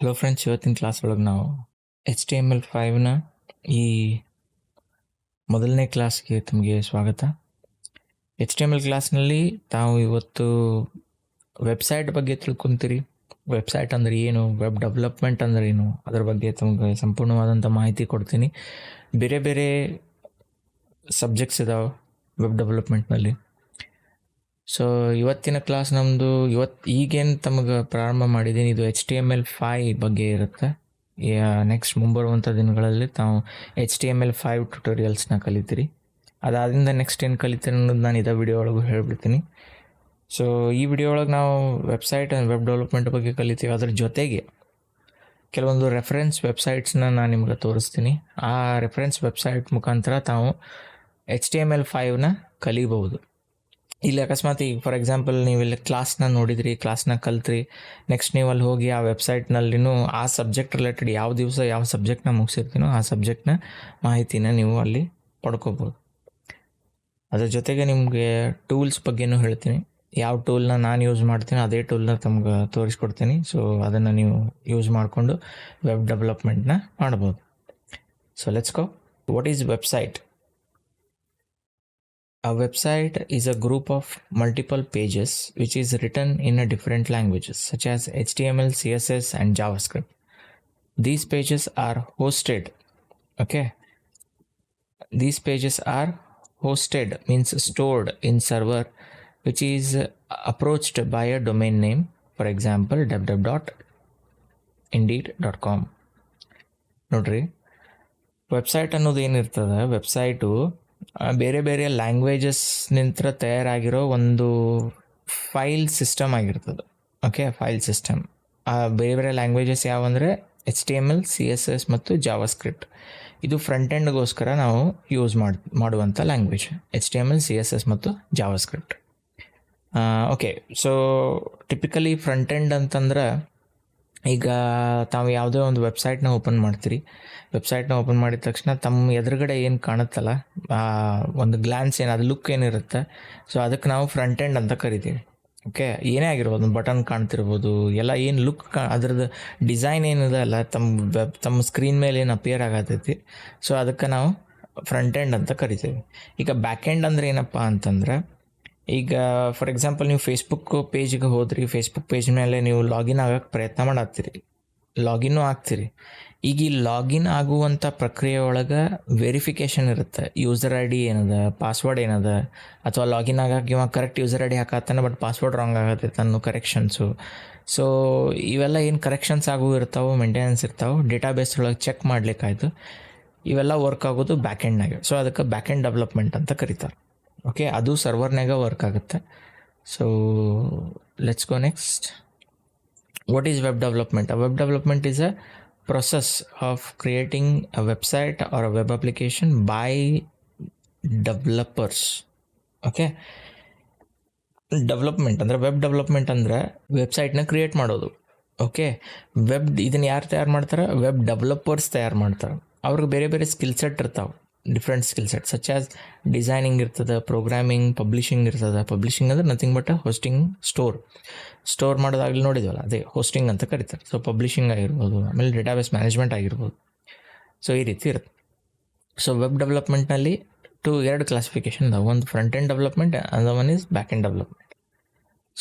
Hello friends, ಇವತ್ತಿನ class ಒಳಗೆ ನಾವು HTML5ನ ಈ ಮೊದಲನೇ ಕ್ಲಾಸ್ಗೆ ತಮಗೆ ಸ್ವಾಗತ. HTML ಕ್ಲಾಸ್ನಲ್ಲಿ ತಾವು ಇವತ್ತು ವೆಬ್ಸೈಟ್ ಬಗ್ಗೆ ತಿಳ್ಕೊತೀರಿ. ವೆಬ್ಸೈಟ್ ಅಂದರೆ ಏನು, ವೆಬ್ ಡೆವಲಪ್ಮೆಂಟ್ ಅಂದರೆ ಏನು, ಅದರ ಬಗ್ಗೆ ತಮಗೆ ಸಂಪೂರ್ಣವಾದಂಥ ಮಾಹಿತಿ ಕೊಡ್ತೀನಿ. ಬೇರೆ ಬೇರೆ ಸಬ್ಜೆಕ್ಟ್ಸ್ ಇದಾವೆ ವೆಬ್ ಡೆವಲಪ್ಮೆಂಟ್ನಲ್ಲಿ. ಸೊ ಇವತ್ತಿನ ಕ್ಲಾಸ್ ನಮ್ಮದು ಈಗೇನು ತಮಗೆ ಪ್ರಾರಂಭ ಮಾಡಿದ್ದೀನಿ, ಇದು HTML5 ಬಗ್ಗೆ ಇರುತ್ತೆ. ನೆಕ್ಸ್ಟ್ ಮುಂಬರುವಂಥ ದಿನಗಳಲ್ಲಿ ತಾವು HTML5 ಟ್ಯುಟೋರಿಯಲ್ಸ್ನ ಕಲಿತೀರಿ. ಅದಾದಿಂದ ನೆಕ್ಸ್ಟ್ ಏನು ಕಲಿತೀರಿ ಅನ್ನೋದು ನಾನು ಇದೇ ವಿಡಿಯೋ ಒಳಗೆ ಹೇಳ್ಬಿಡ್ತೀನಿ. ಸೊ ಈ ವಿಡಿಯೋ ಒಳಗೆ ನಾವು ವೆಬ್ಸೈಟ್ ಆ್ಯಂಡ್ ವೆಬ್ ಡೆವಲಪ್ಮೆಂಟ್ ಬಗ್ಗೆ ಕಲಿತೀವಿ. ಅದ್ರ ಜೊತೆಗೆ ಕೆಲವೊಂದು ರೆಫರೆನ್ಸ್ ವೆಬ್ಸೈಟ್ಸ್ನ ನಾನು ನಿಮ್ಗೆ ತೋರಿಸ್ತೀನಿ. ಆ ರೆಫರೆನ್ಸ್ ವೆಬ್ಸೈಟ್ ಮುಖಾಂತರ ತಾವು HTML5ನ ಕಲಿಬಹುದು. ಇಲ್ಲಿ ಅಕಸ್ಮಾತ್ ಈಗ ಫಾರ್ ಎಕ್ಸಾಂಪಲ್ ನೀವು ಇಲ್ಲಿ ಕ್ಲಾಸ್ನ ನೋಡಿದ್ರಿ, ಕ್ಲಾಸ್ನ ಕಲ್ತ್ರಿ, ನೆಕ್ಸ್ಟ್ ನೀವು ಅಲ್ಲಿ ಹೋಗಿ ಆ ವೆಬ್ಸೈಟ್ನಲ್ಲಿನೂ ಆ ಸಬ್ಜೆಕ್ಟ್ ರಿಲೇಟೆಡ್ ಯಾವ ದಿವಸ ಯಾವ ಸಬ್ಜೆಕ್ಟ್ನ ಮುಗಿಸಿರ್ತೀನೋ ಆ ಸಬ್ಜೆಕ್ಟ್ನ ಮಾಹಿತಿನ ನೀವು ಅಲ್ಲಿ ಪಡ್ಕೋಬೋದು. ಅದ್ರ ಜೊತೆಗೆ ನಿಮಗೆ ಟೂಲ್ಸ್ ಬಗ್ಗೆನೂ ಹೇಳ್ತೀನಿ. ಯಾವ ಟೂಲ್ನ ನಾನು ಯೂಸ್ ಮಾಡ್ತೀನಿ ಅದೇ ಟೂಲ್ನ ತಮ್ಗೆ ತೋರಿಸ್ಕೊಡ್ತೀನಿ. ಸೊ ಅದನ್ನು ನೀವು ಯೂಸ್ ಮಾಡಿಕೊಂಡು ವೆಬ್ ಡೆವಲಪ್ಮೆಂಟ್ನ ಮಾಡ್ಬೋದು. So let's go. What is website? A website is a group of multiple pages which is written in a different languages such as HTML, CSS and JavaScript. These pages are hosted. Okay. These pages are hosted means stored in server which is approached by a domain name. For example, www.indeed.com. ನೋಡ್ರಿ, website ಅನ್ನೋದು ಏನಿರ್ತದೆ, website ಬೇರೆ ಬೇರೆ ಲ್ಯಾಂಗ್ವೇಜಸ್ನಿಂದ ತಯಾರಾಗಿರೋ ಒಂದು file system ಆಗಿರ್ತದೆ. Okay, file system. ಬೇರೆ ಬೇರೆ languages ಯಾವಂದರೆ HTML, CSS ಮತ್ತು ಜಾವಾಸ್ಕ್ರಿಪ್ಟ್. ಇದು ಫ್ರಂಟ್ ಎಂಡ್ಗೋಸ್ಕರ ನಾವು ಯೂಸ್ ಮಾಡುವಂಥ ಲ್ಯಾಂಗ್ವೇಜ್ HTML, CSS ಮತ್ತು JavaScript. Okay, so typically front end ಅಂತಂದ್ರೆ ಈಗ ತಾವು ಯಾವುದೇ ಒಂದು ವೆಬ್ಸೈಟ್ನ ಓಪನ್ ಮಾಡ್ತೀರಿ. ವೆಬ್ಸೈಟ್ನ ಓಪನ್ ಮಾಡಿದ ತಕ್ಷಣ ತಮ್ಮ ಎದುರುಗಡೆ ಏನು ಕಾಣುತ್ತಲ್ಲ, ಒಂದು ಗ್ಲಾನ್ಸ್ ಏನು, ಅದು ಲುಕ್ ಏನಿರುತ್ತೆ, ಸೊ ಅದಕ್ಕೆ ನಾವು ಫ್ರಂಟ್ ಎಂಡ್ ಅಂತ ಕರಿತೀವಿ. ಓಕೆ, ಏನೇ ಆಗಿರ್ಬೋದು, ಒಂದು ಬಟನ್ ಕಾಣ್ತಿರ್ಬೋದು, ಎಲ್ಲ ಏನು ಲುಕ್ ಅದ್ರದ್ದು ಡಿಸೈನ್ ಏನಿದೆ ಅಲ್ಲ ತಮ್ಮ ಸ್ಕ್ರೀನ್ ಮೇಲೆ ಏನು ಅಪಿಯರ್ ಆಗತೈತಿ, ಸೊ ಅದಕ್ಕೆ ನಾವು ಫ್ರಂಟ್ ಎಂಡ್ ಅಂತ ಕರಿತೀವಿ. ಈಗ ಬ್ಯಾಕ್ ಎಂಡ್ ಅಂದರೆ ಏನಪ್ಪ ಅಂತಂದ್ರೆ, ಈಗ ಫಾರ್ ಎಕ್ಸಾಂಪಲ್ ನೀವು ಫೇಸ್ಬುಕ್ ಪೇಜ್ಗೆ ಹೋದ್ರಿ, ಫೇಸ್ಬುಕ್ ಪೇಜ್ ಮೇಲೆ ನೀವು ಲಾಗಿನ್ ಆಗೋಕ್ಕೆ ಪ್ರಯತ್ನ ಮಾಡತ್ತೀರಿ, ಲಾಗಿನ್ನೂ ಆಗ್ತೀರಿ. ಈಗ ಈ ಲಾಗಿನ್ ಆಗುವಂಥ ಪ್ರಕ್ರಿಯೆ ಒಳಗೆ ವೆರಿಫಿಕೇಷನ್ ಇರುತ್ತೆ. ಯೂಸರ್ ID ಏನದ, ಪಾಸ್ವರ್ಡ್ ಏನದ, ಅಥವಾ ಲಾಗಿನ್ ಆಗಕ್ಕೆ ಇವಾಗ ಕರೆಕ್ಟ್ ಯೂಸರ್ ID ಹಾಕತ್ತಾನೆ ಬಟ್ ಪಾಸ್ವರ್ಡ್ ರಾಂಗ್ ಆಗತ್ತೈತೆ ಅನ್ನೋ ಕರೆಕ್ಷನ್ಸು. ಸೊ ಇವೆಲ್ಲ ಏನು ಕರೆಕ್ಷನ್ಸ್ ಆಗು ಇರ್ತಾವೆ, ಮೇಂಟೆನೆನ್ಸ್ ಇರ್ತಾವೆ, ಡೇಟಾಬೇಸ್ ಒಳಗೆ ಚೆಕ್ ಮಾಡ್ಲಿಕ್ಕಾಯ್ತು. ಇವೆಲ್ಲ ವರ್ಕ್ ಆಗೋದು ಬ್ಯಾಕ್ ಎಂಡ್ನಾಗೆ. ಸೊ ಅದಕ್ಕೆ ಬ್ಯಾಕ್ ಎಂಡ್ ಡೆವಲಪ್ಮೆಂಟ್ ಅಂತ ಕರೀತಾರೆ. ಓಕೆ, ಅದು ಸರ್ವರ್ನಾಗ ವರ್ಕ್ ಆಗುತ್ತೆ. So let's go next. What is web development? A web development is a process of creating a website or a web application by developers. Okay, development ಅಂದರೆ web development ಅಂದರೆ ವೆಬ್ಸೈಟ್ನ create ಮಾಡೋದು. Okay, ಇದನ್ನು ಯಾರು ತಯಾರು ಮಾಡ್ತಾರೆ? Web developers ತಯಾರು ಮಾಡ್ತಾರೆ. ಅವ್ರಿಗೆ ಬೇರೆ ಬೇರೆ ಸ್ಕಿಲ್ ಸೆಟ್ ಇರ್ತಾವೆ, different skill set such as designing ಇರ್ತದೆ, ಪ್ರೋಗ್ರಾಮಿಂಗ್, ಪಬ್ಲಿಷಿಂಗ್ ಇರ್ತದೆ. ಪಬ್ಲಿಷಿಂಗ್ ಅಂದರೆ ನಥಿಂಗ್ ಬಟ್ ಹೋಸ್ಟಿಂಗ್, ಸ್ಟೋರ್ ಮಾಡೋದಾಗಲಿ ನೋಡಿದ್ವಲ್ಲ, ಅದೇ ಹೋಸ್ಟಿಂಗ್ ಅಂತ ಕರೀತಾರೆ. ಸೊ ಪಬ್ಲಿಷಿಂಗ್ ಆಗಿರ್ಬೋದು, ಆಮೇಲೆ ಡೇಟಾಬೇಸ್ ಮ್ಯಾನೇಜ್ಮೆಂಟ್ ಆಗಿರ್ಬೋದು. ಸೊ ಈ ರೀತಿ ಇರುತ್ತೆ. ಸೊ ವೆಬ್ ಡೆವಲಪ್ಮೆಂಟ್ನಲ್ಲಿ ಎರಡು ಕ್ಲಾಸಿಫಿಕೇಶನ್ ಇದಾವೆ. ಒಂದು front end development, other one is back end development.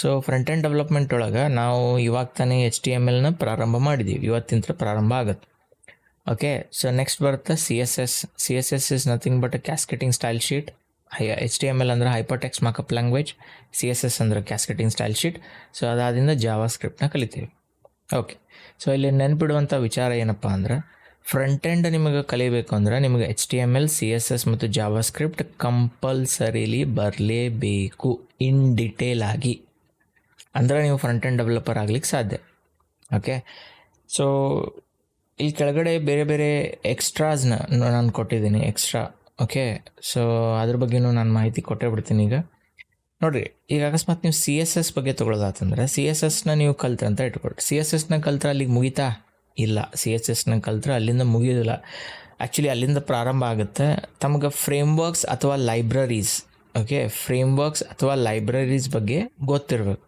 So front end development ಒಳಗೆ ನಾವು ಇವಾಗ ತಾನೇ HTMLನ ಪ್ರಾರಂಭ ಮಾಡಿದ್ದೀವಿ, ಇವತ್ತಿನ ಪ್ರಾರಂಭ ಆಗುತ್ತೆ. ಓಕೆ, ಸೊ ನೆಕ್ಸ್ಟ್ ಬರುತ್ತೆ CSS. CSS is nothing but a cascading style sheet. HTML ಅಂದರೆ hyper text markup language, CSS ಅಂದರೆ ಕ್ಯಾಸ್ಕೆಟಿಂಗ್ ಸ್ಟೈಲ್ ಶೀಟ್. ಸೊ ಅದಾದಿಂದ ಜಾವಾಸ್ಕ್ರಿಪ್ಟ್ನ ಕಲಿತೀವಿ. ಓಕೆ, ಸೊ ಇಲ್ಲಿ ನೆನ್ಪಿಡುವಂಥ ವಿಚಾರ ಏನಪ್ಪ ಅಂದ್ರೆ, ಫ್ರಂಟ್ ಎಂಡ್ ನಿಮಗೆ ಕಲಿಬೇಕು ಅಂದರೆ ನಿಮಗೆ HTML, CSS ಮತ್ತು ಜಾವಾಸ್ಕ್ರಿಪ್ಟ್ ಕಂಪಲ್ಸರಿಲಿ ಬರಲೇಬೇಕು ಇನ್ ಡಿಟೇಲ್ ಆಗಿ, ಅಂದರೆ ನೀವು ಫ್ರಂಟ್ ಎಂಡ್ ಡೆವಲಪರ್ ಆಗ್ಲಿಕ್ಕೆ ಸಾಧ್ಯ. ಓಕೆ, ಸೊ ಇಲ್ಲಿ ಕೆಳಗಡೆ ಬೇರೆ ಬೇರೆ ಎಕ್ಸ್ಟ್ರಾಸ್ನ ನಾನು ಕೊಟ್ಟಿದ್ದೀನಿ, ಎಕ್ಸ್ಟ್ರಾ. ಓಕೆ, ಸೊ ಅದ್ರ ಬಗ್ಗೆನೂ ನಾನು ಮಾಹಿತಿ ಕೊಟ್ಟೇ ಬಿಡ್ತೀನಿ. ಈಗ ನೋಡಿರಿ, ಈಗ ಅಕಸ್ಮಾತ್ ನೀವು CSS ಬಗ್ಗೆ ತೊಗೊಳೋದಾತಂದ್ರೆ CSSನ ನೀವು ಕಲ್ತ್ರೆ ಅಂತ ಇಟ್ಕೊಳ್ರಿ. CSSನ ಕಲ್ತ್ರೆ ಅಲ್ಲಿಗೆ ಮುಗಿತಾ? ಇಲ್ಲ, CSSನ ಕಲ್ತ್ರೆ ಅಲ್ಲಿಂದ ಮುಗಿಯೋದಿಲ್ಲ. ಆ್ಯಕ್ಚುಲಿ ಅಲ್ಲಿಂದ ಪ್ರಾರಂಭ ಆಗುತ್ತೆ. ತಮಗೆ ಫ್ರೇಮ್ವರ್ಕ್ಸ್ ಅಥವಾ ಲೈಬ್ರರೀಸ್, ಓಕೆ, ಫ್ರೇಮ್ವರ್ಕ್ಸ್ ಅಥವಾ ಲೈಬ್ರರೀಸ್ ಬಗ್ಗೆ ಗೊತ್ತಿರಬೇಕು.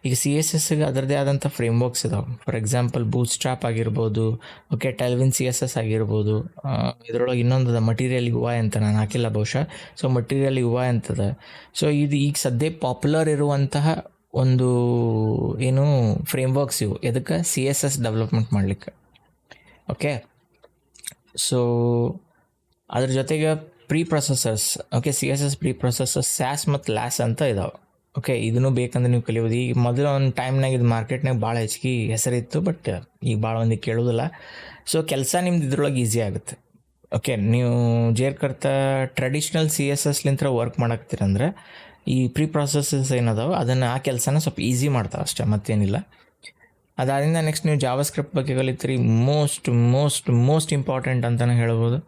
ಈಗ CSSಗೆ ಅದರದೇ ಆದಂಥ ಫ್ರೇಮ್ವರ್ಕ್ಸ್ ಇದಾವೆ. ಫಾರ್ ಎಕ್ಸಾಂಪಲ್ ಬೂಟ್ಸ್ಟ್ರ್ಯಾಪ್ ಆಗಿರ್ಬೋದು, ಓಕೆ, ಟೆಲ್ವಿನ್ CSS ಆಗಿರ್ಬೋದು. ಇದರೊಳಗೆ ಇನ್ನೊಂದು ಮಟೀರಿಯಲ್ UI ಅಂತ ನಾನು ಹಾಕಿಲ್ಲ ಬಹುಶಃ. ಸೊ ಮಟೀರಿಯಲ್ UI ಅಂತದ. ಸೊ ಇದು ಈಗ ಸದ್ಯ ಪಾಪ್ಯುಲರ್ ಇರುವಂತಹ ಒಂದು ಏನು ಫ್ರೇಮ್ವರ್ಕ್ಸ್ ಇವು ಎದಕ್ಕೆ CSS ಡೆವಲಪ್ಮೆಂಟ್ ಮಾಡಲಿಕ್ಕೆ. ಓಕೆ, ಸೊ ಅದ್ರ ಜೊತೆಗೆ pre processors, okay, CSS pre processors SAS ಮತ್ತು LAS ಅಂತ ಇದಾವೆ. ಓಕೆ, ಇದನ್ನು ಬೇಕಂದ್ರೆ ನೀವು ಕಲಿಯೋದು. ಈಗ ಮೊದಲು ಒಂದು ಟೈಮ್ನಾಗ ಇದು ಮಾರ್ಕೆಟ್ನಾಗ ಭಾಳ ಹೆಚ್ಚಿಗೆ ಹೆಸರಿತ್ತು, ಬಟ್ ಈಗ ಭಾಳ ಮಂದಿ ಕೇಳೋದಿಲ್ಲ. ಸೊ ಕೆಲಸ ನಿಮ್ದು ಇದ್ರೊಳಗೆ ಈಸಿ ಆಗುತ್ತೆ. ಓಕೆ, ನೀವು ಜೇರ್ಕರ್ತ ಟ್ರೆಡಿಷ್ನಲ್ CSSಲಿಂತ ವರ್ಕ್ ಮಾಡಾಕ್ತೀರಂದ್ರೆ ಈ ಪ್ರೀ ಪ್ರೊಸೆಸರ್ಸ್ ಏನದಾವೆ ಅದನ್ನು ಆ ಕೆಲಸನ ಸ್ವಲ್ಪ ಈಸಿ ಮಾಡ್ತಾವೆ ಅಷ್ಟೇ, ಮತ್ತೇನಿಲ್ಲ. ಅದಾದಿಂದ ನೆಕ್ಸ್ಟ್ ನೀವು ಜಾವಾಸ್ಕ್ರಿಪ್ಟ್ ಬಗ್ಗೆ ಕಲಿತೀರಿ. ಮೋಸ್ಟ್ ಇಂಪಾರ್ಟೆಂಟ್ ಅಂತಲೇ ಹೇಳ್ಬೋದು.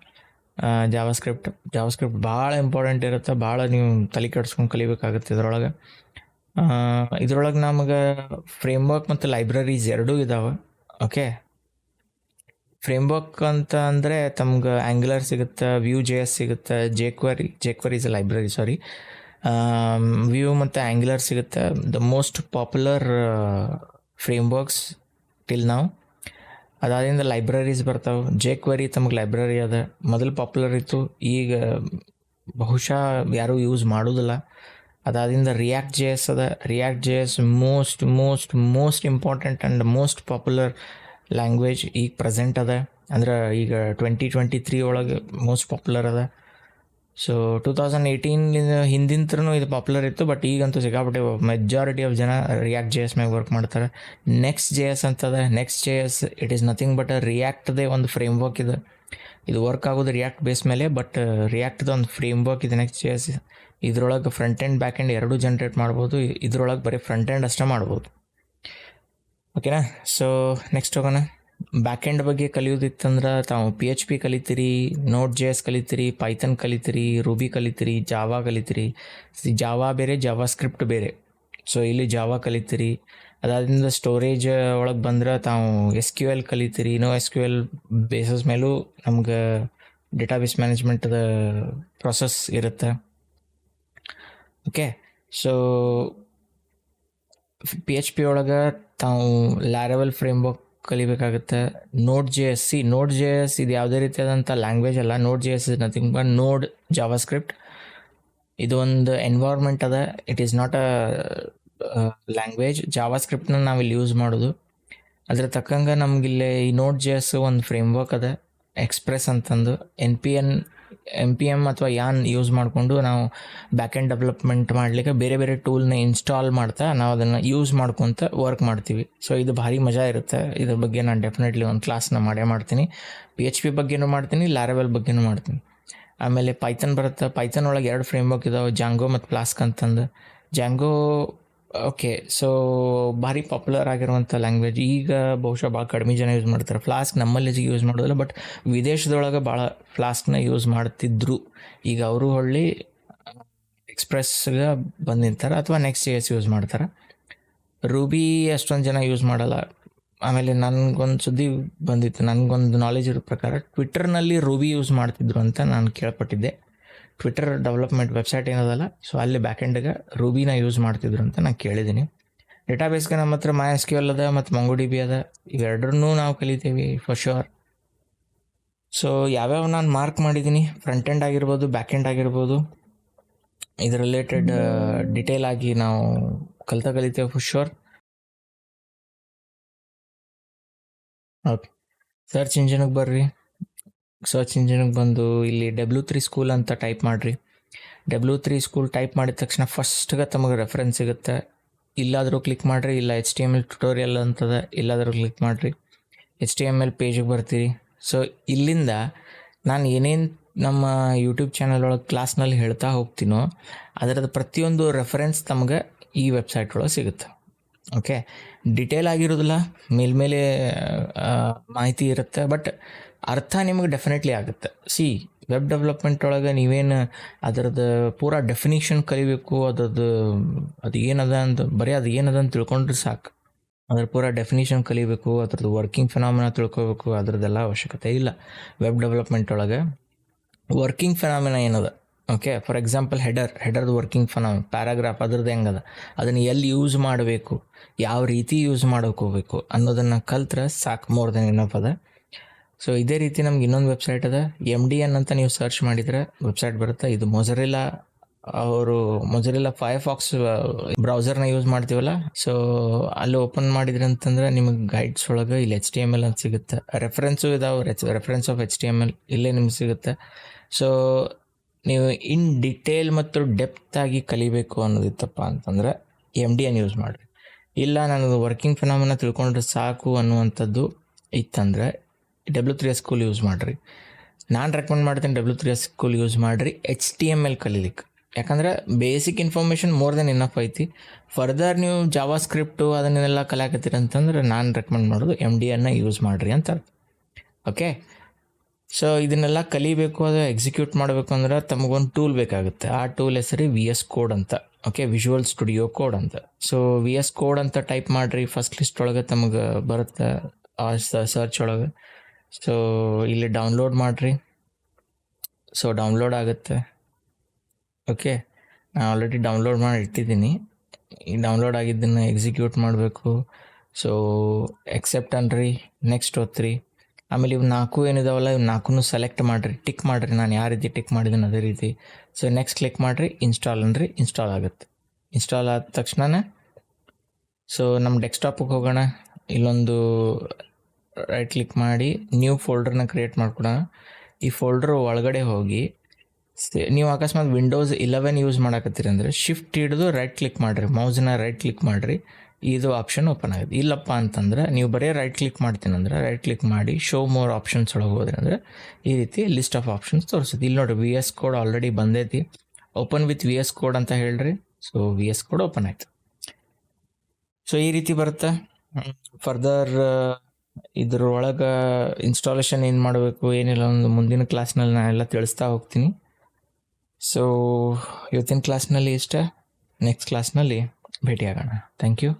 ಜಾವಾಸ್ಕ್ರಿಪ್ಟ್ ಭಾಳ ಇಂಪಾರ್ಟೆಂಟ್ ಇರುತ್ತೆ. ಭಾಳ ನೀವು ತಲೆ ಕೆಡಿಸ್ಕೊಂಡು ಕಲಿಬೇಕಾಗುತ್ತೆ ಇದ್ರೊಳಗೆ ನಮಗೆ ಫ್ರೇಮ್ವರ್ಕ್ ಮತ್ತು ಲೈಬ್ರರೀಸ್ ಎರಡೂ ಇದ್ದಾವೆ. ಓಕೆ, ಫ್ರೇಮ್ವರ್ಕ್ ಅಂತ ಅಂದರೆ ತಮ್ಗೆ ಆ್ಯಂಗ್ಯುಲರ್ ಸಿಗುತ್ತೆ, Vue.js ಸಿಗುತ್ತೆ, jQuery is a library, sorry. Vue ಮತ್ತು ಆ್ಯಂಗ್ಯುಲರ್ ಸಿಗುತ್ತೆ. ದ ಮೋಸ್ಟ್ ಪಾಪ್ಯುಲರ್ ಫ್ರೇಮ್ವರ್ಕ್ಸ್ ಟಿಲ್ ನಾವು. ಅದಾದಿಂದ ಲೈಬ್ರರೀಸ್ ಬರ್ತಾವೆ. jQuery ತಮಗೆ ಲೈಬ್ರರಿ ಅದ, ಮೊದಲು ಪಾಪ್ಯುಲರ್ ಇತ್ತು, ಈಗ ಬಹುಶಃ ಯಾರೂ ಯೂಸ್ ಮಾಡೋದಿಲ್ಲ. ಅದಾದಿಂದ React.js ಅದ. React.js most important and most popular language ಈಗ ಪ್ರೆಸೆಂಟ್ ಅದ. ಅಂದ್ರೆ ಈಗ 2023 ಒಳಗೆ ಮೋಸ್ಟ್ ಪಾಪ್ಯುಲರ್ ಅದ. ಸೊ 2018 ಹಿಂದಿಂತ್ರನೂ ಇದು ಪಾಪ್ಯುಲರ್ ಇತ್ತು, ಬಟ್ ಈಗಂತೂ ಸಿಕ್ಕಾಪಟ್ಟೆ ಮೆಜಾರಿಟಿ ಆಫ್ ಜನ React.js ಮ್ಯಾಗ ವರ್ಕ್ ಮಾಡ್ತಾರೆ. Next.js ಅಂತದ. Next.js it is nothing but ರಿಯಾಕ್ಟ್ದೇ ಒಂದು ಫ್ರೇಮ್ವರ್ಕ್ ಇದೆ. ಇದು ವರ್ಕ್ ಆಗೋದು ರಿಯಾಕ್ಟ್ ಬೇಸ್ ಮೇಲೆ, ಬಟ್ ರಿಯಾಕ್ಟ್ದ ಒಂದು ಫ್ರೇಮ್ವರ್ಕ್ ಇದೆ Next.js. ಇದ್ರೊಳಗೆ ಫ್ರಂಟ್ ಎಂಡ್ ಬ್ಯಾಕ್ ಎಂಡ್ ಎರಡೂ ಜನ್ರೇಟ್ ಮಾಡ್ಬೋದು. ಇದ್ರೊಳಗೆ ಬರೀ ಫ್ರಂಟ್ ಎಂಡ್ ಅಷ್ಟೇ ಮಾಡ್ಬೋದು. ಓಕೆನಾ? ಸೊ ನೆಕ್ಸ್ಟ್ ಹೋಗೋಣ. ಬ್ಯಾಕ್ ಎಂಡ್ ಬಗ್ಗೆ ಕಲಿಯೋದಿತ್ತಂದ್ರೆ ತಾವು PHP ಕಲಿತೀರಿ, Node.js ಕಲಿತೀರಿ, ಪೈಥನ್ ಕಲಿತೀರಿ, ರೂಬಿ ಕಲಿತೀರಿ, ಜಾವಾ ಕಲಿತೀರಿ. ಜಾವಾ ಬೇರೆ, ಜಾವಾಸ್ಕ್ರಿಪ್ಟ್ ಬೇರೆ. ಸೊ ಇಲ್ಲಿ ಜಾವಾ ಕಲಿತೀರಿ. ಅದಾದ್ರಿಂದ ಸ್ಟೋರೇಜ್ ಒಳಗೆ ಬಂದ್ರೆ ತಾವು SQL ಕಲಿತೀರಿ. NoSQL ಬೇಸಸ್ ಮೇಲೂ ನಮ್ಗೆ ಡೇಟಾಬೇಸ್ ಮ್ಯಾನೇಜ್ಮೆಂಟ್ದ ಪ್ರೊಸೆಸ್ ಇರುತ್ತೆ. ಓಕೆ, ಸೊ PHP ಒಳಗೆ ತಾವು ಲ್ಯಾರವೆಲ್ ಫ್ರೇಮ್ವರ್ಕ್ ಕಲಿಬೇಕಾಗುತ್ತೆ. Node.js ಇದು ಯಾವುದೇ ರೀತಿಯಾದಂಥ ಲ್ಯಾಂಗ್ವೇಜ್ ಅಲ್ಲ. Node.js is nothing but Node JavaScript. ಇದು ಒಂದು ಎನ್ವೈರ್ಮೆಂಟ್ ಅದ. It is not a language. ಜಾವಾಸ್ಕ್ರಿಪ್ಟ್ನ ನಾವಿಲ್ಲಿ ಯೂಸ್ ಮಾಡೋದು. ಅದ್ರ ತಕ್ಕಂಗೆ ನಮಗಿಲ್ಲಿ ಈ Node.js ಒಂದು ಫ್ರೇಮ್ವರ್ಕ್ ಅದ, ಎಕ್ಸ್ಪ್ರೆಸ್ ಅಂತಂದು. NPM ಅಥವಾ ಯಾನ್ ಯೂಸ್ ಮಾಡಿಕೊಂಡು ನಾವು ಬ್ಯಾಕ್ ಎಂಡ್ ಡೆವಲಪ್ಮೆಂಟ್ ಮಾಡಲಿಕ್ಕೆ ಬೇರೆ ಬೇರೆ ಟೂಲ್ನ ಇನ್ಸ್ಟಾಲ್ ಮಾಡ್ತಾ ನಾವು ಅದನ್ನು ಯೂಸ್ ಮಾಡ್ಕೊತ ವರ್ಕ್ ಮಾಡ್ತೀವಿ. ಸೊ ಇದು ಭಾರಿ ಮಜಾ ಇರುತ್ತೆ. ಇದ್ರ ಬಗ್ಗೆ ನಾನು ಡೆಫಿನೆಟ್ಲಿ ಒಂದು ಕ್ಲಾಸ್ನ ಮಾಡ್ತೀನಿ. PHP ಬಗ್ಗೆನೂ ಮಾಡ್ತೀನಿ, ಲ್ಯಾರವೆಲ್ ಬಗ್ಗೆನೂ ಮಾಡ್ತೀನಿ. ಆಮೇಲೆ ಪೈಥನ್ ಬರುತ್ತೆ. ಪೈಥನ್ ಒಳಗೆ 2 ಫ್ರೇಮ್ವರ್ಕ್ ಇದಾವೆ, ಜಾಂಗೋ ಮತ್ತು ಫ್ಲಾಸ್ಕ್ ಅಂತಂದು. ಜಾಂಗೋ ಓಕೆ, ಸೊ ಭಾರಿ ಪಾಪ್ಯುಲರ್ ಆಗಿರುವಂಥ ಲ್ಯಾಂಗ್ವೇಜ್. ಈಗ ಬಹುಶಃ ಭಾಳ ಕಡಿಮೆ ಜನ ಯೂಸ್ ಮಾಡ್ತಾರೆ. ಫ್ಲಾಸ್ಕ್ ನಮ್ಮಲ್ಲಿ ಯೂಸ್ ಮಾಡೋದಿಲ್ಲ, ಬಟ್ ವಿದೇಶದೊಳಗೆ ಭಾಳ ಫ್ಲಾಸ್ಕ್ನ ಯೂಸ್ ಮಾಡ್ತಿದ್ರು. ಈಗ ಅವರು ಹೊಳ್ಳಿ ಎಕ್ಸ್ಪ್ರೆಸ್ಗೆ ಬಂದು ನಿಂತಾರೆ ಅಥವಾ Next.js ಯೂಸ್ ಮಾಡ್ತಾರೆ. ರೂಬಿ ಅಷ್ಟೊಂದು ಜನ ಯೂಸ್ ಮಾಡಲ್ಲ. ಆಮೇಲೆ ನನಗೊಂದು ಸುದ್ದಿ ಬಂದಿತ್ತು, ನನಗೊಂದು ನಾಲೆಜ್ ಇರೋ ಪ್ರಕಾರ ಟ್ವಿಟ್ಟರ್ನಲ್ಲಿ ರೂಬಿ ಯೂಸ್ ಮಾಡ್ತಿದ್ರು ಅಂತ ನಾನು ಕೇಳ್ಪಟ್ಟಿದ್ದೆ. ಟ್ವಿಟ್ಟರ್ ಡೆವಲಪ್ಮೆಂಟ್ ವೆಬ್ಸೈಟ್ ಏನದಲ್ಲ, ಸೊ ಅಲ್ಲಿ ಬ್ಯಾಕ್ ಎಂಡ್ಗೆ ರೂಬಿನ ಯೂಸ್ ಮಾಡ್ತಿದ್ರು ಅಂತ ನಾನು ಕೇಳಿದ್ದೀನಿ. ಡೇಟಾಬೇಸ್ಗೆ ನಮ್ಮ ಹತ್ರ MySQL ಅದ ಮತ್ತು MongoDB ಅದ. ಇವೆರಡನ್ನೂ ನಾವು ಕಲಿತೀವಿ ಫಾರ್ ಶೋರ್. ಸೊ ಯಾವ್ಯಾವ ನಾನು ಮಾರ್ಕ್ ಮಾಡಿದ್ದೀನಿ, ಫ್ರಂಟ್ ಎಂಡ್ ಆಗಿರ್ಬೋದು, ಬ್ಯಾಕ್ ಎಂಡ್ ಆಗಿರ್ಬೋದು, ಇದರ ರಿಲೇಟೆಡ್ ಡಿಟೇಲ್ ಆಗಿ ನಾವು ಕಲಿತೇವೆ ಫಾರ್ ಶೋರ್. ಓಕೆ, ಸರ್ಚ್ ಇಂಜಿನಿಗೆ ಬರ್ರಿ. ಸರ್ಚ್ ಇಂಜಿನಿಗೆ ಬಂದು ಇಲ್ಲಿ W3 ಸ್ಕೂಲ್ ಅಂತ ಟೈಪ್ ಮಾಡಿರಿ. W3 ಸ್ಕೂಲ್ ಟೈಪ್ ಮಾಡಿದ ತಕ್ಷಣ ಫಸ್ಟ್ಗೆ ತಮಗೆ ರೆಫರೆನ್ಸ್ ಸಿಗುತ್ತೆ. ಇಲ್ಲಾದರೂ ಕ್ಲಿಕ್ ಮಾಡಿರಿ, ಇಲ್ಲ HTML ಟ್ಯುಟೋರಿಯಲ್ ಅಂತದ, ಇಲ್ಲಾದರೂ ಕ್ಲಿಕ್ ಮಾಡಿರಿ. HTML ಪೇಜಿಗೆ ಬರ್ತೀರಿ. ಸೊ ಇಲ್ಲಿಂದ ನಾನು ಏನೇನು ನಮ್ಮ ಯೂಟ್ಯೂಬ್ ಚಾನಲ್ ಒಳಗೆ ಕ್ಲಾಸ್ನಲ್ಲಿ ಹೇಳ್ತಾ ಹೋಗ್ತೀನೋ ಅದರದ್ದು ಪ್ರತಿಯೊಂದು ರೆಫರೆನ್ಸ್ ತಮಗೆ ಈ ವೆಬ್ಸೈಟ್ ಒಳಗೆ ಸಿಗುತ್ತೆ. ಓಕೆ, ಡಿಟೇಲ್ ಆಗಿರೋದಿಲ್ಲ, ಮೇಲ್ಮೇಲೆ ಮಾಹಿತಿ ಇರುತ್ತೆ, ಬಟ್ ಅರ್ಥ ನಿಮಗೆ ಡೆಫಿನೆಟ್ಲಿ ಆಗುತ್ತೆ. ವೆಬ್ ಡೆವಲಪ್ಮೆಂಟ್ ಒಳಗೆ ನೀವೇನು ಅದರದ್ದು ಪೂರಾ ಡೆಫಿನಿಷನ್ ಕಲಿಬೇಕು, ಅದು ಏನದ ಅಂತ ಬರೀ ಅದು ಏನದ ಅಂತ ತಿಳ್ಕೊಂಡ್ರೆ ಸಾಕು. ಅದ್ರ ಪೂರಾ ಡೆಫಿನಿಷನ್ ಕಲಿಬೇಕು, ಅದ್ರದ್ದು ವರ್ಕಿಂಗ್ ಫೆನಾಮಿನಾ ತಿಳ್ಕೊಬೇಕು, ಅದ್ರದ್ದೆಲ್ಲ ಅವಶ್ಯಕತೆ ಇಲ್ಲ. ವೆಬ್ ಡೆವಲಪ್ಮೆಂಟ್ ಒಳಗೆ ವರ್ಕಿಂಗ್ ಫೆನಾಮಿನಾ ಏನದ ಓಕೆ, ಫಾರ್ ಎಕ್ಸಾಂಪಲ್ ಹೆಡರ್ದು ವರ್ಕಿಂಗ್ ಫಾರ್ಮ್, ಪ್ಯಾರಾಗ್ರಾಫ್ ಅದ್ರದ್ದು ಹೆಂಗದ, ಅದನ್ನು ಎಲ್ಲಿ ಯೂಸ್ ಮಾಡಬೇಕು, ಯಾವ ರೀತಿ ಯೂಸ್ ಮಾಡೋಕೆ ಹೋಗ್ಬೇಕು ಅನ್ನೋದನ್ನು ಕಲ್ತ್ರೆ ಸಾಕು, ಮೋರ್ ದೆನ್ ಇನಫ್ ಅದ. ಸೊ ಇದೇ ರೀತಿ ನಮ್ಗೆ ಇನ್ನೊಂದು ವೆಬ್ಸೈಟ್ ಅದ, MDN ಅಂತ ನೀವು ಸರ್ಚ್ ಮಾಡಿದರೆ ವೆಬ್ಸೈಟ್ ಬರುತ್ತೆ. ಇದು ಮೊಜರಿಲ್ಲ ಫೈರ್ಫಾಕ್ಸ್ ಬ್ರೌಸರ್ನ ಯೂಸ್ ಮಾಡ್ತೀವಲ್ಲ, ಸೊ ಅಲ್ಲಿ ಓಪನ್ ಮಾಡಿದ್ರಿ ಅಂತಂದ್ರೆ ನಿಮಗೆ ಗೈಡ್ಸ್ ಒಳಗೆ ಇಲ್ಲಿ HTML ಅಂತ ಸಿಗುತ್ತೆ, ರೆಫರೆನ್ಸು ಇದಾವೆ, ರೆಫರೆನ್ಸ್ ಆಫ್ HTML ಇಲ್ಲೇ ನಿಮ್ಗೆ ಸಿಗುತ್ತೆ. ಸೊ ನೀವು ಇನ್ ಡಿಟೇಲ್ ಮತ್ತು ಡೆಪ್ತ್ ಆಗಿ ಕಲಿಬೇಕು ಅನ್ನೋದಿತ್ತಪ್ಪ ಅಂತಂದ್ರೆ MDN ಯೂಸ್ ಮಾಡಿರಿ. ಇಲ್ಲ ನಾನು ವರ್ಕಿಂಗ್ ಫಿನಾಮಿನ ತಿಳ್ಕೊಂಡ್ರೆ ಸಾಕು ಅನ್ನುವಂಥದ್ದು ಇತ್ತಂದರೆ W3S ಸ್ಕೂಲ್ ಯೂಸ್ ಮಾಡಿರಿ. ನಾನು ರೆಕಮೆಂಡ್ ಮಾಡ್ತೀನಿ W3S ಸ್ಕೂಲ್ ಯೂಸ್ ಮಾಡಿರಿ HTML ಕಲೀಲಿಕ್ಕೆ. ಯಾಕಂದ್ರೆ basic information more than enough ಐತಿ. ಫರ್ದರ್ ನೀವು ಜಾವಾ ಸ್ಕ್ರಿಪ್ಟು ಅದನ್ನೆಲ್ಲ ಕಲಿಯಾಕತ್ತೀರಿ ಅಂತಂದ್ರೆ ನಾನು ರೆಕಮೆಂಡ್ ಮಾಡೋದು MDN ಯೂಸ್ ಮಾಡಿರಿ ಅಂತ. ಓಕೆ, ಸೊ ಇದನ್ನೆಲ್ಲ ಕಲಿಬೇಕು, ಅದು ಎಕ್ಸಿಕ್ಯೂಟ್ ಮಾಡಬೇಕು ಅಂದ್ರೆ ತಮಗೊಂದು ಟೂಲ್ ಬೇಕಾಗುತ್ತೆ. ಆ ಟೂಲ್ ಹೆಸರು VS ಕೋಡ್ ಅಂತ. ಓಕೆ, ವಿಜುವಲ್ ಸ್ಟುಡಿಯೋ ಕೋಡ್ ಅಂತ. ಸೊ VS ಕೋಡ್ ಅಂತ ಟೈಪ್ ಮಾಡಿರಿ, ಫಸ್ಟ್ ಲಿಸ್ಟ್ ಒಳಗೆ ತಮಗೆ ಬರುತ್ತೆ ಸರ್ಚ್ ಒಳಗೆ. ಸೊ ಇಲ್ಲಿ ಡೌನ್ಲೋಡ್ ಮಾಡಿರಿ. ಸೊ ಡೌನ್ಲೋಡ್ ಆಗುತ್ತೆ. ಓಕೆ, ನಾನು ಆಲ್ರೆಡಿ ಡೌನ್ಲೋಡ್ ಮಾಡಿ ಇಟ್ಟಿದ್ದೀನಿ. ಈ ಡೌನ್ಲೋಡ್ ಆಗಿದ್ದನ್ನು ಎಕ್ಸಿಕ್ಯೂಟ್ ಮಾಡಬೇಕು. ಸೊ ಎಕ್ಸೆಪ್ಟ್ ಅನ್ರಿ, ನೆಕ್ಸ್ಟ್ ಒತ್ತಿರಿ. ಆಮೇಲೆ ಇವು 4 ಏನಿದಾವಲ್ಲ, ಇವು 4 ಸೆಲೆಕ್ಟ್ ಮಾಡಿರಿ, ಟಿಕ್ ಮಾಡಿರಿ. ನಾನು ಯಾವ ರೀತಿ ಟಿಕ್ ಮಾಡಿದ್ದೀನಿ ಅದೇ ರೀತಿ. ಸೊ ನೆಕ್ಸ್ಟ್ ಕ್ಲಿಕ್ ಮಾಡಿರಿ, ಇನ್ಸ್ಟಾಲ್ ಅನ್ರಿ, ಇನ್ಸ್ಟಾಲ್ ಆಗುತ್ತೆ. ಇನ್ಸ್ಟಾಲ್ ಆದ ತಕ್ಷಣ ಸೊ ನಮ್ಮ ಡೆಸ್ಕ್ಟಾಪಿಗೆ ಹೋಗೋಣ. ಇಲ್ಲೊಂದು ರೈಟ್ ಕ್ಲಿಕ್ ಮಾಡಿ ನ್ಯೂ ಫೋಲ್ಡರ್ನ ಕ್ರಿಯೇಟ್ ಮಾಡ್ಕೊಡೋಣ. ಈ ಫೋಲ್ಡರ್ ಒಳಗಡೆ ಹೋಗಿ ನೀವು ಅಕಸ್ಮಾತ್ Windows 11 ಯೂಸ್ ಮಾಡಕತ್ತೀರಿ ಅಂದರೆ ಶಿಫ್ಟ್ ಹಿಡಿದು ರೈಟ್ ಕ್ಲಿಕ್ ಮಾಡಿರಿ, ಮೌಸ್ನ ರೈಟ್ ಕ್ಲಿಕ್ ಮಾಡಿರಿ, ಇದು ಆಪ್ಷನ್ ಓಪನ್ ಆಗುತ್ತೆ. ಇಲ್ಲಪ್ಪ ಅಂತಂದ್ರೆ ನೀವು ಬರೀ ರೈಟ್ ಕ್ಲಿಕ್ ಮಾಡ್ತೀನಿ ಅಂದರೆ ರೈಟ್ ಕ್ಲಿಕ್ ಮಾಡಿ ಶೋ ಮೋರ್ ಆಪ್ಷನ್ಸ್ ಒಳಗೆ ಹೋದ್ರಿ ಅಂದರೆ ಈ ರೀತಿ ಲಿಸ್ಟ್ ಆಫ್ ಆಪ್ಷನ್ಸ್ ತೋರಿಸುತ್ತೆ. ಇಲ್ಲಿ ನೋಡಿರಿ VS ಕೋಡ್ ಆಲ್ರೆಡಿ ಬಂದೈತಿ. ಓಪನ್ ವಿತ್ VS ಕೋಡ್ ಅಂತ ಹೇಳ್ರಿ. ಸೊ VS ಕೋಡ್ ಓಪನ್ ಆಯ್ತು. ಸೊ ಈ ರೀತಿ ಬರುತ್ತೆ. ಫರ್ದರ್ ಇದ್ರೊಳಗೆ ಇನ್ಸ್ಟಾಲೇಷನ್ ಏನು ಮಾಡಬೇಕು ಏನಿಲ್ಲ ಒಂದು ಮುಂದಿನ ಕ್ಲಾಸ್ನಲ್ಲಿ ನಾನೆಲ್ಲ ತಿಳಿಸ್ತಾ ಹೋಗ್ತೀನಿ. ಸೊ ಇವತ್ತಿನ ಕ್ಲಾಸ್ನಲ್ಲಿ ಇಷ್ಟ, ನೆಕ್ಸ್ಟ್ ಕ್ಲಾಸ್ನಲ್ಲಿ ಭೇಟಿಯಾಗೋಣ. Thank you.